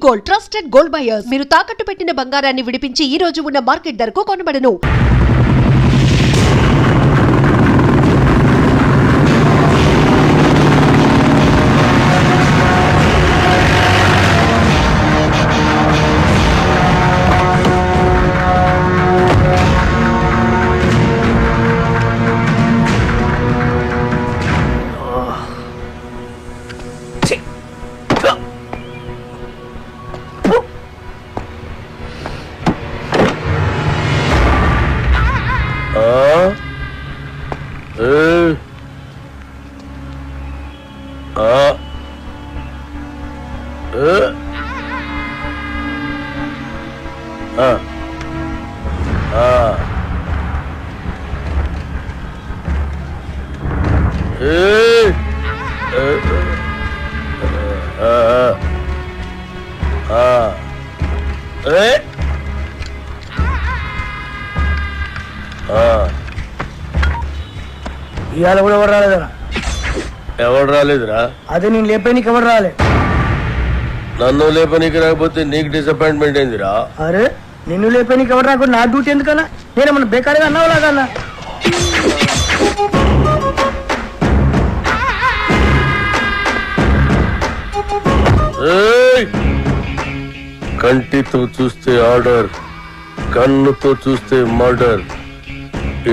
Gold, trusted gold buyers. మీరు తాకట్టు పెట్టిన బంగారాన్ని విడిపించి ఈ రోజు ఉన్న మార్కెట్ ధరకు కొనబడను. ఇవాళ కూడా ఎవరు రాలేదరా? ఎవరు రాలేదురా? అదే నేను లేపనీకి ఎవరు రాలే. నన్ను లేపనీకి రాకపోతే నీకు డిసప్పాయింట్మెంట్ ఏందిరా? అరే నిన్ను లేపనీకి ఎవరు రాకుండా నా డ్యూటీ ఎందుకన్నా? నేనేమన్నా బేకారీగా అన్నావు లాగన్నా? కంటితో చూస్తే ఆర్డర్, కన్నుతో చూస్తే మర్డర్.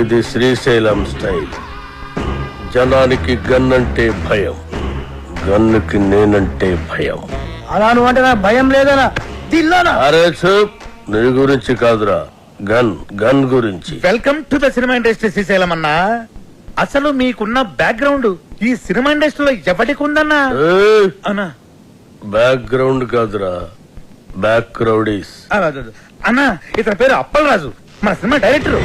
ఇది శ్రీశైలం స్టైల్. జనానికి గన్ అంటే భయం, గన్నుకి నేనంటే భయం. అలా నువ్వు అంటే నాకు భయం లేదనా? అరే చూప్, నీ గురించి కాదురా, గన్ గన్ గురించి. Welcome to the cinema industry Srisailam అన్నా. అసలు మీకున్న బ్యాక్గ్రౌండ్ ఈ సినిమా ఇండస్ట్రీలో ఎవరికి ఉందన్నా? అన్నా బ్యాక్గ్రౌండ్ కాదురా, బ్యాక్ క్రౌడీస్. అన్నా ఇతని పేరు అప్పల్ రాజు, మన సినిమా డైరెక్టర్.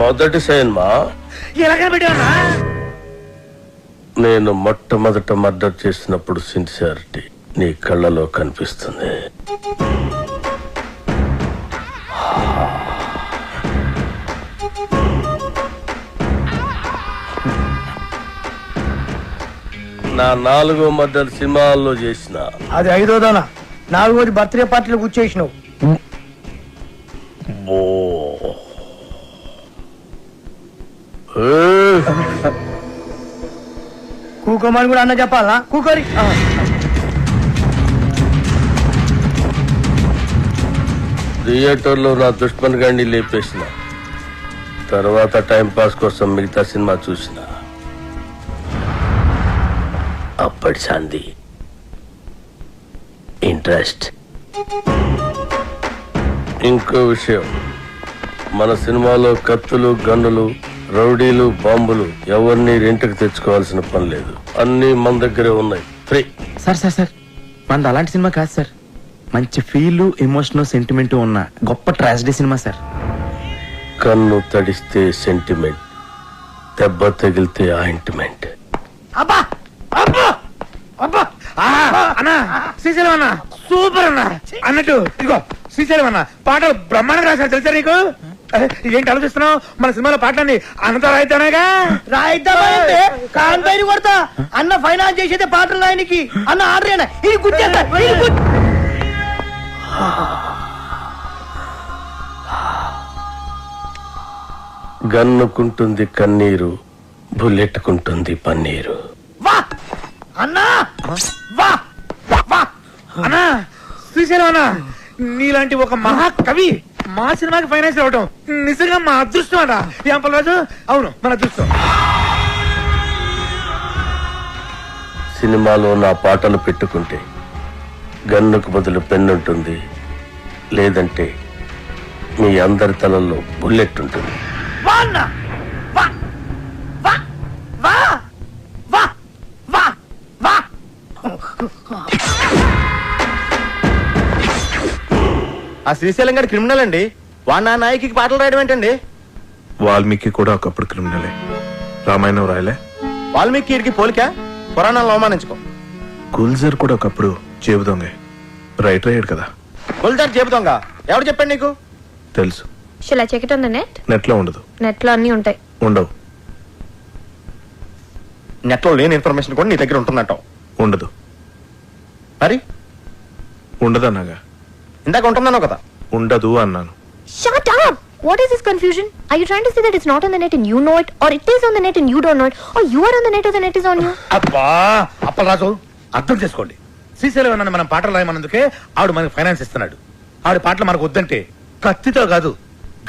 మొదటి సినిమా ఎలాగ పెట్టావన్నా? నేను మొట్టమొదట మర్డర్ చేసినప్పుడు సిన్సియారిటీ నీ కళ్ళలో కనిపిస్తుంది. నా 4వ మర్డర్ సినిమాల్లో చేసిన. అది 5వదనా? 4వది బర్త్డే పార్టీలో కూర్చేసినావు. కూకోమని కూడా అన్న చెప్పాలా? కూకోరి. థియేటర్లో నా దుష్మన్ గాడిని లేపేసిన తర్వాత టైం పాస్ కోసం మిగతా సినిమా చూసిన. అప్పటి సంధి ఇంట్రెస్ట్. ఇంకో విషయం, మన సినిమాలో కత్తులు, గన్నులు, రౌడీలు, బాంబులు ఎవరిని రెంట్కి తెచ్చుకోవాల్సిన పని లేదు. అన్ని మన దగ్గరే ఉన్నాయి, ఫ్రీ. సార్ సార్ సార్ మనది అలాంటి సినిమా కాదు సార్. మంచి ఫీల్, ఎమోషన్, సెంటిమెంట్ ఉన్న గొప్ప ట్రాజడీ సినిమా సార్. కన్ను తడిస్తే సెంటిమెంట్, దెబ్బ తగిలితే ఆయింట్మెంట్. అబ్బా అబ్బా అబ్బా అన్నా శ్రీశైలం అన్నా సూపర్ అన్నా. అన్నట్టు ఇదిగో శ్రీశైలం అన్న పాటలు బ్రహ్మాండంగా రాశారు తెలుసా నీకు? ఏంటి ఆలోచిస్తున్నావు? మన సినిమాలో పాటలన్నీ అన్నతో రాయిద్దానేగా. రాయిద్దామంటే కాన్పైన కొడతా. అన్న ఫైనాన్స్ చేసేదే పాటలు ఆయనకి. అన్న ఆర్డర్ ఇది గుర్తేస్తా. గన్నుకుంటుంది కన్నీరు, బుల్లెట్టుకుంటుంది పన్నీరు. వా అన్నా, వా వా అన్నా శ్రీశైలం అన్నా, నీలాంటి ఒక మహాకవి మా సినిమాకి ఫైనాన్స్ ఇవ్వటం నిజంగా మా అదృష్టం అన్నా. ఏం పర్వాలేదు? అవును మన అదృష్టం. సినిమాలో నా పాటలు పెట్టుకుంటే గన్నుకు బదులు పెన్నుంటుంది, లేదంటే మీ అందరి తలల్లో బుల్లెట్ ఉంటుంది. వా అన్నా, వా వా వా వా వా వా. ఆ శ్రీశైలం గారి క్రిమినల్ అండి. వాడు నా నాయకి పాటలు రాయడం ఏంటండి? వాల్మీకి కూడా ఒకప్పుడు క్రిమినలే. రామాయణం రాయలే. వాల్మీకి పోలిక పురాణాలను అవమానించుకో. గుల్జర్ కూడా ఒకప్పుడు జేబు దొంగే. రైటర్ అయ్యాడు కదా. బుల్దార్ చెబుతాంగా, ఎవరు చెప్పండి నీకు? తెలుసు. Shall I check it on the net? Net లో ఉండదు. నెట్ లో అన్ని ఉంటాయి. ఉండవు. నెట్ లో లేని ఇన్ఫర్మేషన్ కూడా నీ దగ్గర ఉంటుందంటావు. ఉండదు. మరి ఉండదు అన్నాగా. ఇందాక ఉంటుందన్నావు కదా. ఉండదు అన్నాను. Shut up! What is this confusion? Are you trying to say that it's not on the net and you know it, or it is on the net and you don't know it, or you are on the net or the net is on you? అబ్బా అప్పలరాజు, అర్థం చేసుకోండి. శ్రీశైలం అన్న మనం పాటలు రాయమన్నందుకే ఆవిడ మనకు finance ఇస్తున్నాడు. ఆవిడ పాటలు మనకు వద్దంటే కత్తితో కాదు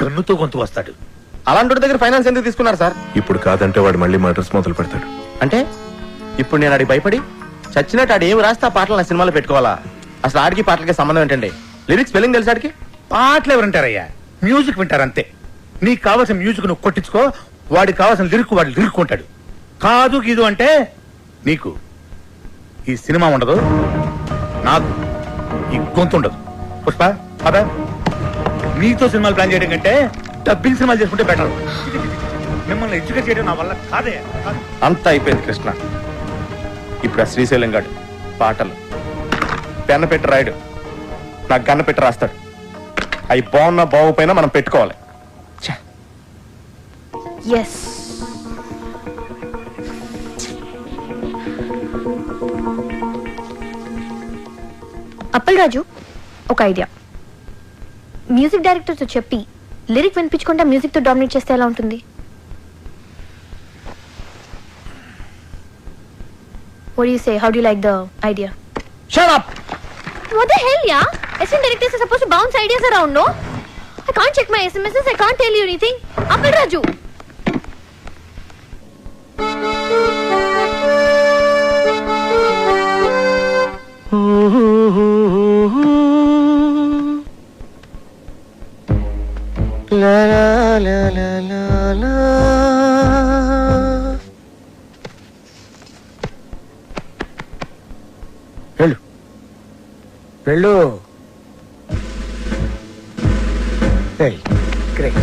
గన్నుతో గొంతు వస్తాడు. అలాంటి దగ్గర ఫైనాన్స్ ఎందుకు తీసుకున్నారు సార్? ఇప్పుడు కాదంటే వాడు మళ్ళీ మర్డర్స్ మొదలు పెడతాడు. అంటే ఇప్పుడు నేను ఆడికి భయపడి చచ్చినట్టు ఆడు ఏమి రాస్తే ఆ పాటలు నా సినిమాలో పెట్టుకోవాలా? అసలు ఆడికి పాటలకి సంబంధం ఏంటండి? లిరిక్స్ స్పెల్లింగ్ తెలుసు ఆడికి? పాటలు ఎవరంటారయ్యా, మ్యూజిక్ వింటారు అంతే. నీకు కావాల్సిన మ్యూజిక్ నువ్వు కొట్టించుకో, వాడికి కావాల్సిన లిరిక్ వాడు లిరుక్కుంటాడు. కాదు గీదు అంటే నీకు ఈ సినిమా ఉండదు, నాకు ఈ గొంతు ఉండదు. పుష్ప అదా, నీతో సినిమాలు ప్లాన్ చేయడం కంటే డబ్బింగ్ సినిమాలు చేసుకుంటే బెటర్. మిమ్మల్ని ఎడ్యుకేట్ చేయడం నా వల్ల కాదే. అంతా అయిపోయింది కృష్ణ. ఇప్పుడు ఆ శ్రీశైలం గాడు పాటలు పెన్న పెట్టి రాయడు, నాకు గన్న పెట్టి రాస్తాడు. అవి బాగున్నా బాగుపోయినా మనం పెట్టుకోవాలి. Yes. అప్పల్ రాజు, ఒక ఐడియా. మ్యూజిక్ డైరెక్టర్ తో చెప్పి లిరిక్ వినిపించకుండా మ్యూజిక్ తో డామినేట్ చేస్తే ఎలా ఉంటుంది? What do you say? How do you like the idea? Shut up! What the hell, yeah? Assistant directors are supposed to bounce ideas around, no? I can't check my SMSs, I can't tell you anything. Appal Raju! La la la la la la. వెళ్ళు వెళ్ళు. Great.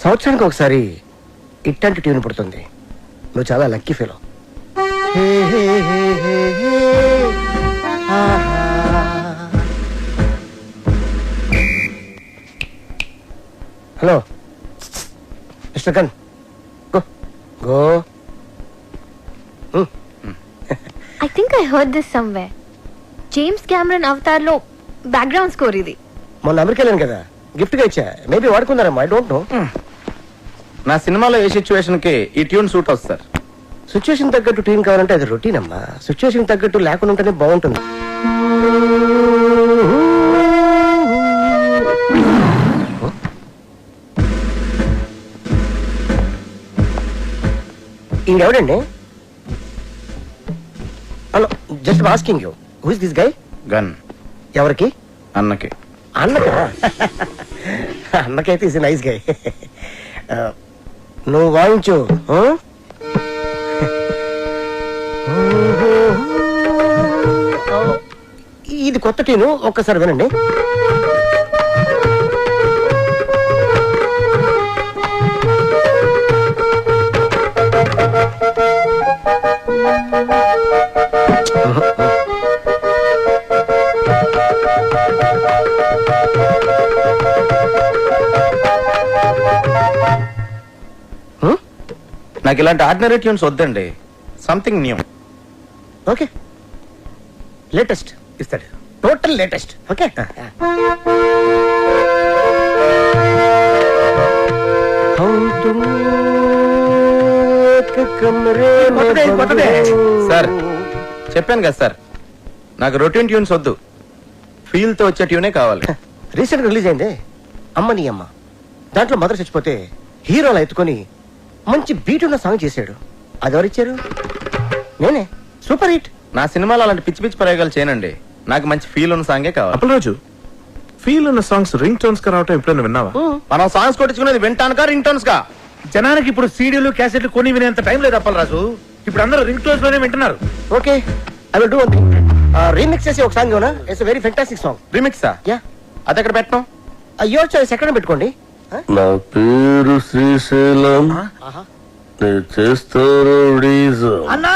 సంవత్సరానికి ఒకసారి ఇట్లాంటి tune పుడుతుంది. నువ్వు చాలా lucky fellow. Hello mister కన్, go go. I think I heard this somewhere. James Cameron Avatar లో బ్యాక్గ్రౌండ్ స్కోర్ ఇది. మొన్న అమెరికా వెళ్ళాను కదా, గిఫ్ట్ గా ఇచ్చా. మేబీ వాడుకున్నారమ్మా, ఐ డోంట్ నో. నా సినిమాలో ఏ సిచ్యువేషన్ కి ఈ ట్యూన్ సూట్ అవుతుంది సార్? సిచ్యువేషన్ తగ్గట్టు ట్యూన్ కావాలంటే అది రొటీన్ అమ్మా. సిచ్యువేషన్ తగ్గట్టు లేకుండా ఉంటేనే బాగుంటుంది. ఇంకెవడండి? Hello, just asking you, who is this guy? Gun ఎవరికి? అన్నకి. అన్నకా? అన్నకైతే ఇస్ నైస్ గై. నువ్వు వాయించు. ఇది కొత్త ట్యూను, ఒక్కసారి వినండి. నాకు ఇలాంటి ఆర్డినరీ ట్యూన్స్ వద్దండి, సంథింగ్ న్యూ. ఓకే, లేటెస్ట్ ఇస్తాడు, టోటల్ లేటెస్ట్. ఓకే, సార్ చెప్పాను కదా సార్, నాకు రొటీన్ ట్యూన్స్ వద్దు, ఫీల్ తో వచ్చే ట్యూనే కావాలి. రీసెంట్ గా రిలీజ్ అయింది అమ్మ నీ అమ్మ. దాంట్లో మదర్ చచ్చిపోతే హీరోలు ఎత్తుకొని మంచి బీట్ ఉన్న సాంగ్ చేశాడు. అది ఎవరిచ్చారు? నేనే. Super hit. నా సినిమాలో అలాంటి పిచ్చి పిచ్చి ప్రయోగాలు చేయనండి, నాకు మంచి ఫీల్ ఉన్న సాంగే కావాలి. అప్పలరాజు, ఫీల్ ఉన్న సాంగ్స్ రింగ్ టోన్స్ గా రావటం ఎప్పుడైనా విన్నావా? మనం సాంగ్స్ కొట్టించుకునేది వింటానుకా రింగ్ టోన్స్ కా? జనానికి ఇప్పుడు సీడీలు క్యాసెట్లు కొని వినేంత టైం లేదు అప్పలరాజు. ఇప్పుడు అందరూ రింగ్ టోన్స్ లోనే వింటున్నారు. Okay, I will do one thing. Remix చేసి ఒక సాంగ్ ఇవ్వనా? It's a very fantastic song. రీమిక్సా? యా. అది ఎక్కడ పెట్టడం? యువర్ చాయిస్, ఎక్కడ పెట్టుకోండి. నా పేరు శ్రీశైలం, నేను చేస్తాను అన్నా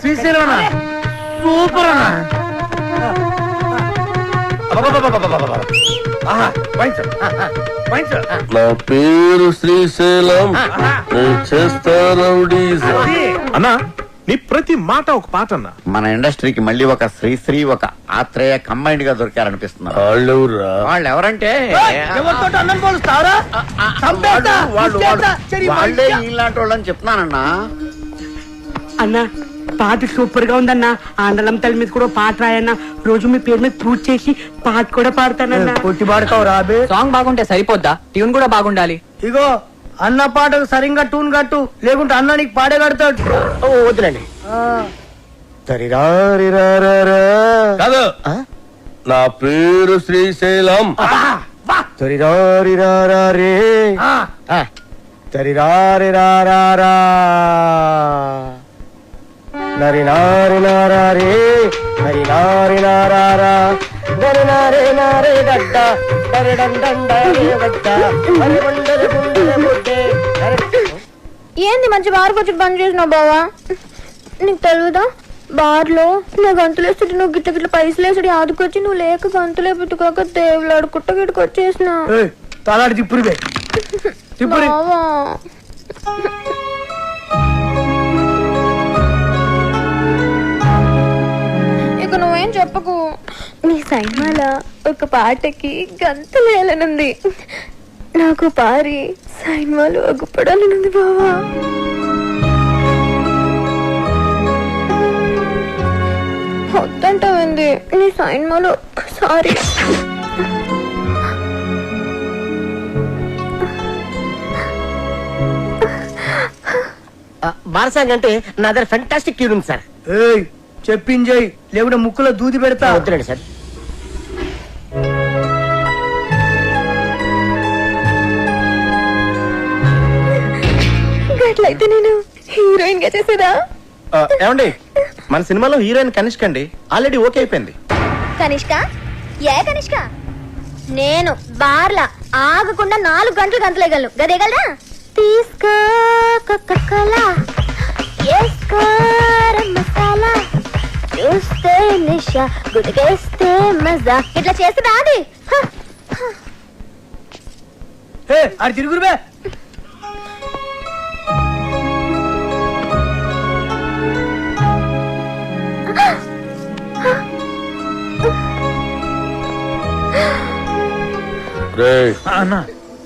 శ్రీశైలం అన్న సూపర్ అన్న. నా పేరు శ్రీశైలం, నేను చేస్తా రౌడీజం. అన్నా నీ ప్రతి మాట ఒక పాట అన్నా. మన ఇండస్ట్రీకి మళ్ళీ ఒక శ్రీశ్రీ ఒక ఆత్రేయ కంబైన్డ్ గా దొరికారనిపిస్తున్నారు. వాళ్ళెవరా? వాళ్ళు ఎవరంటే ఎవరితో అన్నం పోలుస్తావరా? వాళ్ళే ఇలాంటి వాళ్ళని చెప్తున్నానన్నా. అన్నా పాట సూపర్ గా ఉందన్నా. ఆండలం తల్లి మీద కూడా పాట రాయన్నా. రోజు మీ పేరు మీద పూజ చేసి పాట కూడా పాడతానన్నా. కొట్టి పాడతావు రాబే. సాంగ్ బాగుంటే సరిపోద్దా, ట్యూన్ కూడా బాగుండాలి. ఇగో అన్న పాటకు సరిగ్గా టూన్ కట్టు, లేకుంటే అన్న నీకు పాడే కడతాడు. వద్దులండి. కాదు, నా పేరు శ్రీశైలం. నరి నారి నారే నరి నారి నారా నరి నారే నారే గడ్డ నరి డండ గడ్డ నరి గుండెలు గుండెలు ముద్దే. ఏంది మంచి బార్ వచ్చి బంద్ చేసినావు బావా? నీకు తెలుగుదా బార్లో నా గంతులు వేస్తుంటే నువ్వు గిట్ల గిట్ల పైసలు వేసుడు ఆదుకొచ్చి నువ్వు లేక గంతులే పెట్టుకోక దేవులాడు కుట్ట గిట్టుకు వచ్చేసిన తలాడి తిప్పురివే తిప్పురి. ఇక నువ్వేం చెప్పకు. నీ సైన్మాల ఒక పాటకి గంతులు వేయాలనుంది. నాకు పారి సైన్మాలు అగ్గుపడాలనుంది బావా. వద్దంటావేంది? నీ సైన్మాలు ఒక్కసారి బారసాంగ్ అంటే నా దగ్గర ఫెంటాస్టిక్ ట్యూన్ ఉంది సార్. చెప్పింజయ్, లేకుంటే ముక్కులో దూది పెడతా. వద్దులేండి సార్. అట్లయితే నేను హీరోయిన్ గా చేసేదా? ఏమండి, మన సినిమాలో హీరోయిన్ కనిష్క అండి, ఆల్రెడీ ఓకే అయిపోయింది. కనిష్క? ఏ కనిష్క? నేను బార్లా ఆగకుండా 4 గంటలు గంతలేగలను. గదేగలరా? తీసుకో కోకా-కోలా, వేసుకో మసాలా, చూస్తే నిషా, గుడికేస్తే మజా. ఇట్లా చేస్తుందా అది? అది తిరుగురువే.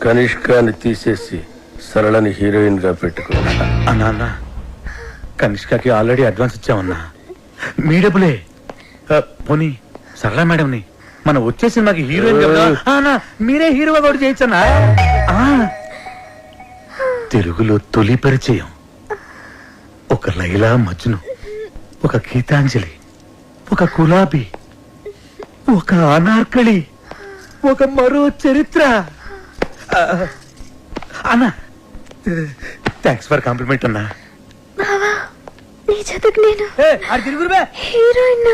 కనిష్కాని తీసేసి సరళని హీరోయిన్ గా పెట్టుకో. అన్నా కనిష్కకి ఆల్రెడీ అడ్వాన్స్ ఇచ్చామన్నా. మీ డబ్బులే. పోనీ సరళ మేడంని మనం వచ్చే సినిమాకి హీరోయిన్ మీరే హీరోగా కూడా చేయొచ్చన్నా. తెలుగులో తొలి పరిచయం ఒక లైలా మజ్ను, ఒక గీతాంజలి, ఒక గులాబీ, ఒక అనార్కళి, ఒక మరో చరిత్ర. అన్నా థ్యాంక్స్ ఫర్ కాంప్లిమెంట్ అన్నా. నీ జతకు నేను హీరోయిన్.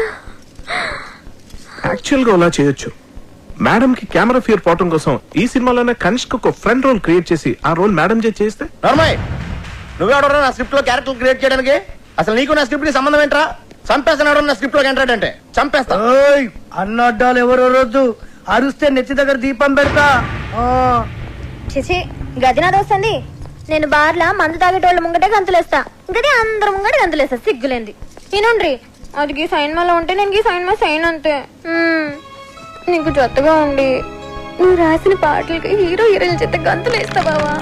యాక్చువల్ గా అలా చేయొచ్చు. మేడం కి కెమెరా ఫియర్ పోవటం కోసం ఈ సినిమాలోనే కనిష్క ఒక ఫ్రెండ్ రోల్ క్రియేట్ చేసి ఆ రోల్ మేడం చేస్తే. నార్మల్, నువ్వెవడరా నా స్క్రిప్ట్ లో క్యారెక్టర్ క్రియేట్ చేయడానికి? అసలు నీకు నా స్క్రిప్ట్ కి సంబంధం ఏంట్రా? చంపేస్తాడు నా స్క్రిప్ట్ లోకి ఎంట్రాడ్ అంటే చంపేస్తా. అన్నడ్డాలు ఎవరో రోజు అరుస్తే నెత్తి దగ్గర దీపం పెడతా. చిచి గదినాది వస్తుంది. నేను బార్లా మందు తాగేటోళ్ళ ముంగటే గంతులేస్తా, గది అందరు ముంగట గంతులేస్తా. సిగ్గులేంది. వినుండ్రి, అది గీ సైన్మాలో ఉంటే నేను గీ సైన్మా సైన్ అంతే. నీకు జొత్తగా ఉండి నువ్వు రాసిన పాటలకి హీరో హీరోయిన్ చేత గంతులేస్తా బావా.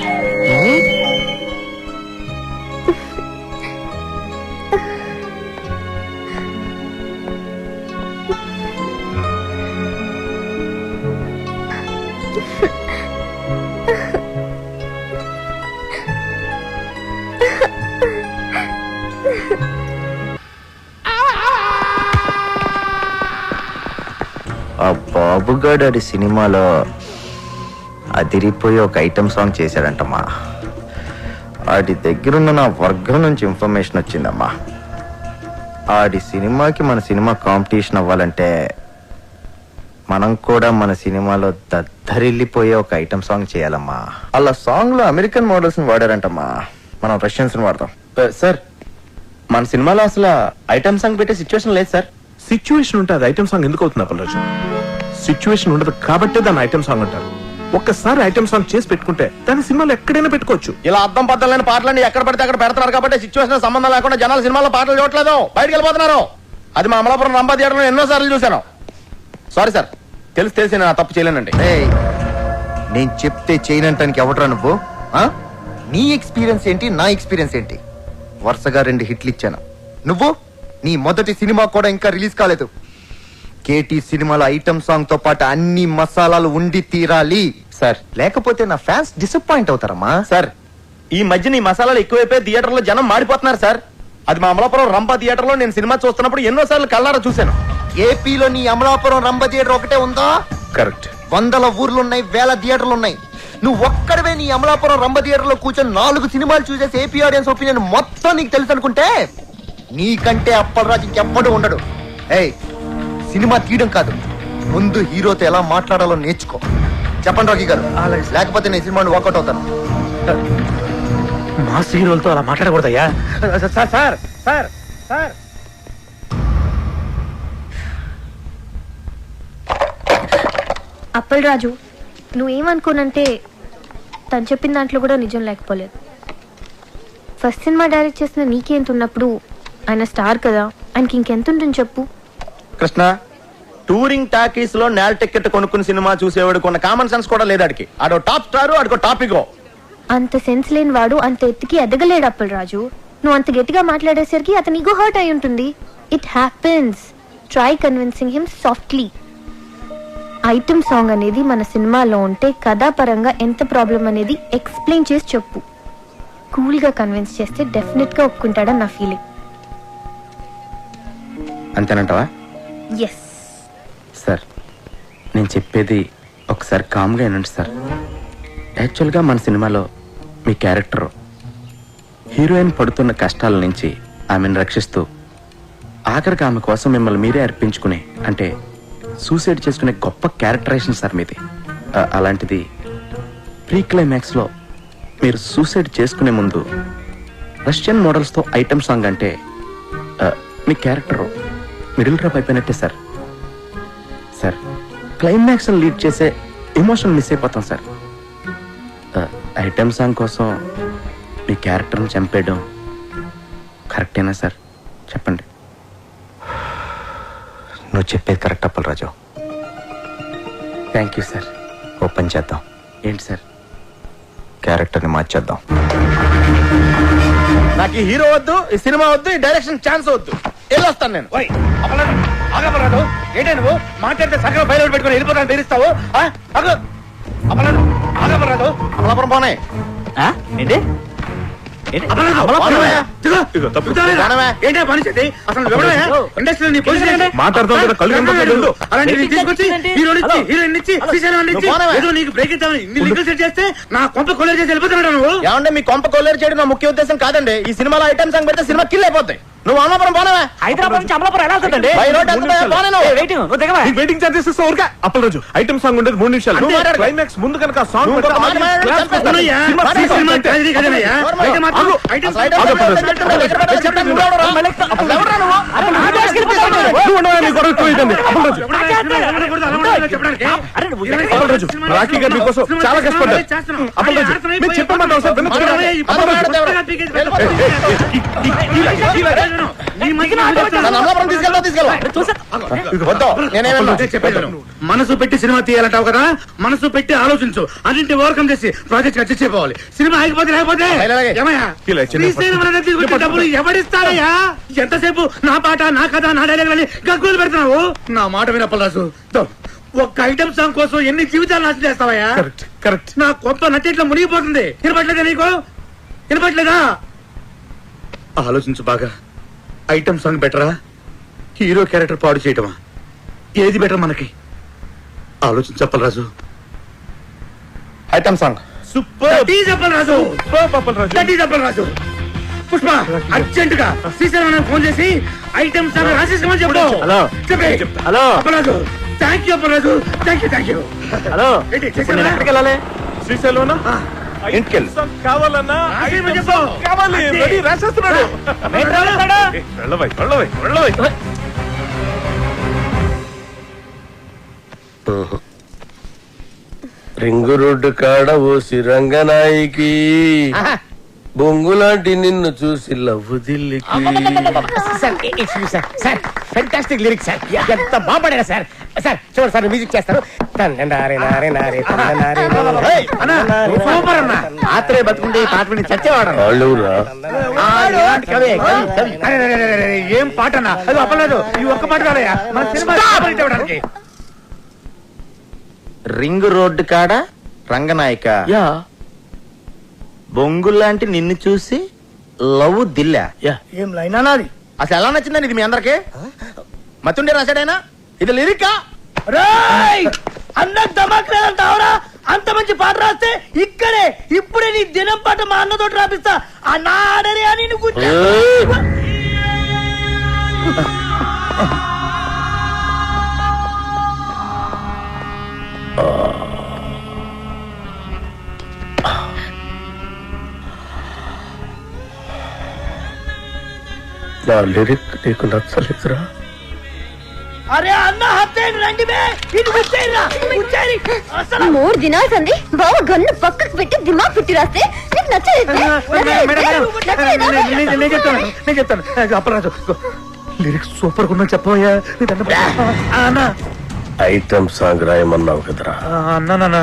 ఆ బాబుగాడు అది సినిమాలో అదిరిపోయి ఒక ఐటమ్ సాంగ్ చేశాడంటమ్మా. ఆడి దగ్గరున్న నా వర్గం నుంచి ఇన్ఫర్మేషన్ వచ్చిందమ్మా. ఆడి సినిమాకి మన సినిమా కాంపిటీషన్ అవ్వాలంటే మనం కూడా మన సినిమాలో దద్దరిల్లిపోయే ఒక ఐటమ్ సాంగ్ చేయాలమ్మా. అలా సాంగ్ లో అమెరికన్ మోడల్స్ ని వాడారంటమ్మా, మనం రష్యన్స్ ని వాడతాం. సార్, మన సినిమాలో అసలు ఐటమ్ సాంగ్ పెట్టే సిచ్యువేషన్ లేదు సార్. సిచ్యువేషన్ ఉంటే అది ఐటమ్ సాంగ్ ఎందుకు అవుతుంది అప్పలరాజు? సిచ్యువేషన్ ఉండదు కాబట్టే దాన్ని ఐటమ్ సాంగ్ అంటారు. ఒక్కసారి ఐటమ్ సాంగ్ చేసి పెట్టుకుంటే దాని సినిమాలో ఎక్కడైనా పెట్టుకోవచ్చు. ఇలా అర్థం పద్ధతులైన పాటలన్నీ ఎక్కడ పడితే అక్కడ పెడతారు కాబట్టి సిచ్యువేషన్ సంబంధం లేకుండా జనాలు సినిమాలో పాటలు చూడట్లేదు, బయటకు వెళ్ళిపోతున్నారు. అది మా అమలాపురం రంభా థియేటర్లో ఎన్నో సార్లు చూశాను. సారీ సార్, తెలిసి నేను తప్పు చేయలేనండి. నేను చెప్తే చేయనంటానికి ఎవడరా నువ్వు? నీ ఎక్స్పీరియన్స్ ఏంటి, నా ఎక్స్పీరియన్స్ ఏంటి? వరుసగా 2 హిట్లు ఇచ్చాను. నువ్వు నీ మొదటి సినిమా కూడా ఇంకా రిలీజ్ కాలేదు. కేటీ సినిమాలో ఐటమ్ సాంగ్ తో పాటు అన్ని మసాలాలు ఉండి తీరాలి సార్, లేకపోతే నా ఫ్యాన్స్ డిసప్పాయింట్ అవుతారమ్మా. సార్ ఈ మధ్య నీ మసాలాలు ఎక్కువైపోయి థియేటర్ లో జనం మాడిపోతున్నారు సార్. అది మా అమలాపురం రంభా థియేటర్ లో నేను సినిమా చూస్తున్నప్పుడు ఎన్నో సార్లు కళ్ళారా చూశాను. ఏపీలో నీ అమలాపురం రంభ థియేటర్ ఒకటే ఉందా? కరెక్ట్. 100 ఊర్లున్నాయి, 1000 థియేటర్లు ఉన్నాయి. నువ్వు ఒక్కడవే నీ అమలాపురం రంభ థియేటర్ లో కూర్చొని 4 సినిమాలు చూసేసి ఏపీ ఆడియన్స్ ఒపీనియన్ మొత్తం నీకు తెలుసు అనుకుంటే నీకంటే అప్పలరాజు ఇంకెప్పుడు ఉండడు. సినిమా తీయడం కాదు, ముందు హీరోతో ఎలా మాట్లాడాలో నేర్చుకో. చెప్పండి రాకీ గారు, లేకపోతే నేను సినిమాని వాకౌట్ అవుతాను. మా హీరోలతో అలా మాట్లాడకూడదయ్యా. Sir sir sir sir Appalaraju, నువ్వేమనుకోనంటే తను చెప్పిన దాంట్లో కూడా నిజం లేకపోలేదు. ఫస్ట్ సినిమా డైరెక్ట్ చేసిన నీకెంత ఉన్నప్పుడు ఆయన స్టార్ కదా, ఆయనకి ఇంకెంత ఉంటుంది చెప్పు. కృష్ణ, టూరింగ్ టాకీస్ లో నేల టికెట్ కొనుక్కుని సినిమా చూసేవాడు కొన్న కామన్ సెన్స్ కూడా లేదాడికి. ఆడో టాప్ స్టార్, ఆడికో టాపిక్. అంత సెన్స్ లేని వాడు అంత ఎత్తుకి ఎదగలేడు అప్పలరాజు. నువ్వు అంత గట్టిగా మాట్లాడేసరికి అతని ఈగో హర్ట్ అయి ఉంటుంది. It happens. Try convincing him softly. Item song అనేది మన సినిమాలో ఉంటే కథాపరంగా ఎంత ప్రాబ్లం అనేది ఎక్స్ప్లెయిన్ చేసి చెప్పు. కూల్ గా కన్విన్స్ చేస్తే డెఫినెట్ గా ఒప్పుకుంటాడని నా ఫీలింగ్. అంతేనంటావా? ఎస్ సార్, నేను చెప్పేది ఒకసారి కామ్గా వినండి సార్. యాక్చువల్గా మన సినిమాలో మీ క్యారెక్టర్ హీరోయిన్ పడుతున్న కష్టాల నుంచి ఆమెను రక్షిస్తూ ఆఖరికి ఆమె కోసం మిమ్మల్ని మీరే అర్పించుకునే, అంటే సూసైడ్ చేసుకునే గొప్ప క్యారెక్టరైజేషన్ సార్ మీది. అలాంటిది ప్రీ క్లైమాక్స్లో మీరు సూసైడ్ చేసుకునే ముందు రష్యన్ మోడల్స్తో ఐటమ్ సాంగ్ అంటే మీ క్యారెక్టర్ మిడిల్ డ్రాప్ అయిపోయినట్టే సార్. సార్, క్లైమాక్స్ లీడ్ చేసే ఎమోషన్ మిస్ అయిపోతాం సార్. ఐటమ్ సాంగ్ కోసం మీ క్యారెక్టర్ని చంపేయడం కరెక్టేనా సార్? చెప్పండి. నువ్వు చెప్పేది correct Appalaraju. Thank you sir. Open చేద్దాం. ఏంటి సార్? క్యారెక్టర్ని మార్చేద్దాం. నాకు ఈ హీరో వద్దు, ఈ సినిమా వద్దు, ఈ డైరెక్షన్ ఛాన్స్ వద్దు. వెళ్ళొస్తాను నేను. ఏంటే నువ్వు మాట్లాడితే సగం బయలు పెట్టుకుని వెళ్ళిపోతాను బెదిరిస్తావు? అమలాపురం పోనే ఏంటి? ఏంటే పని చేసి అసలు ఇండస్ట్రీలో నీ పొజిషన్ హీరోయిన్ ఇచ్చి నీకు బ్రేక్ ఇద్దామని సెట్ చేస్తే నా కొంప కొల్లేరు చేసి వెళ్ళిపోతున్నాడు నువ్వు. ఏమంటే మీ కొంప కొల్లేరు చేయడం నా ముఖ్య ఉద్దేశం కాదండి. ఈ సినిమాలో ఐటమ్ సాంగ్ పెడితే సినిమా కిల్ అయిపోతాయి. నువ్వు అమలాపురం పోనవా? హైదరాబాద్ నుంచి అమలాపురం ఎలా వస్తుందండి? Waiting charges Appalaraju. Item song ఉండేది 3 నిమిషాలు. క్లైమాక్స్ ముందు కనుక సాంగ్ రాఖీ గారు మీకోసం చాలా కష్టపడ్డారు. అప్పలరాజు మీరు చెప్పమంటారు సార్. మనసు పెట్టి సినిమా తీయాలంటావు కదా, మనసు పెట్టి ఆలోచించు. అన్నింటి ఓవర్కమ్ చేసి ప్రాజెక్ట్ ఖర్చు చేయపోవాలి. సినిమా ఆగిపోతే లేకపోతే డబ్బులు ఎవడిస్తారయ్యా? ఎంతసేపు నా పాట, నా కథ, నా డైలాగ్ అని గగ్గులు పెడుతున్నావు. నా మాట వినప్పలాసు, ఒక్క ఐటమ్ సాంగ్ కోసం ఎన్ని జీవితాలు నాశనం చేస్తావయ్యా? కరెక్ట్. నా కొంత నచ్చేట్లో మునిగిపోతుంది. వినపట్లేదా నీకు? వినపట్లేదా? ఆలోచించు బాగా. ఐటమ్ సాంగ్ బెటరా, హీరో క్యారెక్టర్ పాడు చేయటమా? ఏది బెటర్ మనకి? ఆలోచించు Appalaraju. Item song super. Appalaraju Pushpa urgent గా శ్రీశైలం ఫోన్ చేసి ఐటమ్ సాంగ్ రాసేసుకోమని చెప్పు. Hello Appalaraju. Thank you Appalaraju. Thank you. Hello, ఎక్కడికి వెళ్ళాలి? శ్రీశైలం ఇంటికెళ్ళి కావాలన్నా కావాలి రెడీ రాసేస్తున్నాడు వెళ్ళవై రింగు రోడ్డు కాడ ఓసి రంగనాయికి బొంగులాంటి నిన్ను చూసి లవ్వు దిల్లికి సార్ ఫెంటాస్టిక్ లిరిక్స్ సార్ ఎంత బాగుపడారు సార్ సార్ చూడండి సార్ మ్యూజిక్ చేస్తారు సూపర్ అన్న ఆత్రే బతుకుంటే ఈ పాట విని చచ్చేవాడు వాళ్ళురా ఏం పాట అన్న అది అప్పలేదు ఈ ఒక్క పాట కాదయ్యా మన సినిమా ఇవ్వడానికి రింగ్ రోడ్డు కాడ రంగనాయక బొంగులాంటి నిన్ను చూసి లవ్ దిల్లా ఏం లైనా నాది అసలు ఎలా నచ్చిందని ఇది మీ అందరికి మతుండే రాశాడైనా ఇది లిరికా అన్న ధమాక్ లేదంటావురా అంత మంచి పాట రాస్తే ఇక్కడే ఇప్పుడే నీ దినం పాట మా అన్నతోటి రాపిస్తా అన్న ఆడరే అని నువ్వు నా లిరిక్ నీకు నచ్చలేదురా? అరే అన్న హత్తేను రండి బే ఇది ముచ్చేయరా ముచ్చేరి అసలు 3 దినాలు సంది బావ గన్ను పక్కకు పెట్టి దిమాగ్ పెట్టి రాస్తే నీకు నచ్చలేదు నేను చెప్తాను అప్పరాజు లిరిక్స్ సూపర్ గా ఉన్నా చెప్పవయ్యా అన్న ఐటమ్ సాంగ్ రాయమన్నావు కదరా? అన్న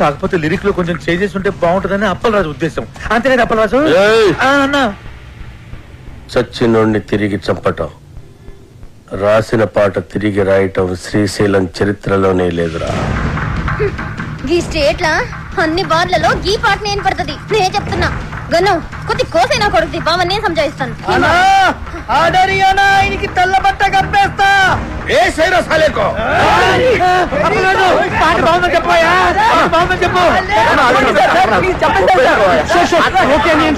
కాకపోతే లిరిక్ లో కొంచెం చేంజెస్ ఉంటే బాగుంటుందని అప్పలరాజు ఉద్దేశం అంతేనా అప్పలరాజు ఏయ్! అన్న చచ్చినోడిని తిరిగి చంపటం, రాసిన పాట తిరిగి రాయటం శ్రీశైలం చరిత్రలోనే లేదురా. ఈ స్టేట్ లా అన్ని బార్లలో గీ పాట నేను పడుతుంది నేను చెప్తున్నా గన్ను కొద్ది కోసైనా కొడుతుంది బావ నేను సంజాయిస్తాను ఆడరి అన్న ఆయనకి తెల్ల బట్ట కప్పేస్తా ఏ సైరా సాలేకో అప్పలరాజు పాట బాగుందని చెప్పవయ్యా బాగుందని చెప్పు ఓకే నేను